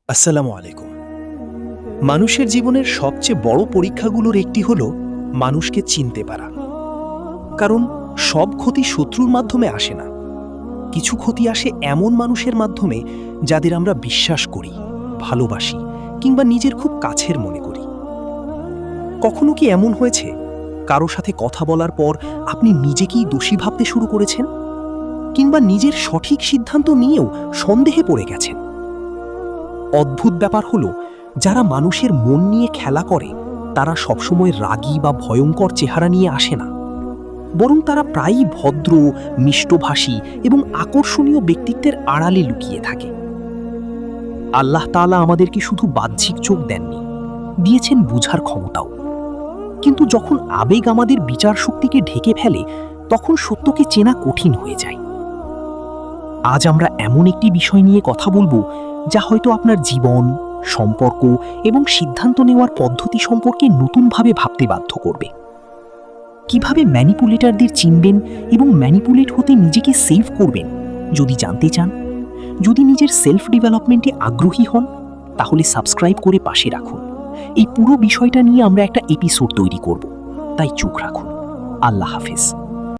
আসসালামু আলাইকুম। মানুষের জীবনের সবচেয়ে বড় পরীক্ষাগুলোর একটি হল মানুষকে চিনতে পারা। কারণ সব ক্ষতি শত্রুর মাধ্যমে আসে না। কিছু ক্ষতি আসে এমন মানুষের মাধ্যমে যাদের আমরা বিশ্বাস করি, ভালোবাসি কিংবা নিজের খুব কাছের মনে করি। কখনো কি এমন হয়েছে কারো সাথে কথা বলার পর আপনি নিজেকেই দোষী ভাবতে শুরু করেছেন, কিংবা নিজের সঠিক সিদ্ধান্ত নিয়েও সন্দেহে পড়ে গেছেন? অদ্ভুত ব্যাপার হলো, যারা মানুষের মন নিয়ে খেলা করে তারা সবসময় রাগী বা ভয়ঙ্কর চেহারা নিয়ে আসে না, বরং তারা প্রায়ই ভদ্র, মিষ্টভাষী এবং আকর্ষণীয় ব্যক্তিত্বের আড়ালে লুকিয়ে থাকে। আল্লাহ তাআলা আমাদেরকে শুধু বাহ্যিক চোখ দেননি, দিয়েছেন বুঝার ক্ষমতাও। কিন্তু যখন আবেগ আমাদের বিচার শক্তিকে ঢেকে ফেলে, তখন সত্যকে চেনা কঠিন হয়ে যায়। আজ আমরা এমন একটি বিষয় নিয়ে কথা বলবো যা হয়তো আপনার জীবন, সম্পর্ক এবং সিদ্ধান্ত নেওয়ার পদ্ধতি সম্পর্কে নতুনভাবে ভাবতে বাধ্য করবে। কিভাবে ম্যানিপুলেটরদের চিনবেন এবং ম্যানিপুলেট হতে নিজেকে সেভ করবেন? যদি জানতে চান, যদি নিজের সেলফ ডেভেলপমেন্টে আগ্রহী হন, তাহলে সাবস্ক্রাইব করে পাশে রাখুন। এই পুরো বিষয়টা নিয়ে আমরা একটা এপিসোড তৈরি করব, তাই চোখ রাখুন। আল্লাহ হাফেজ।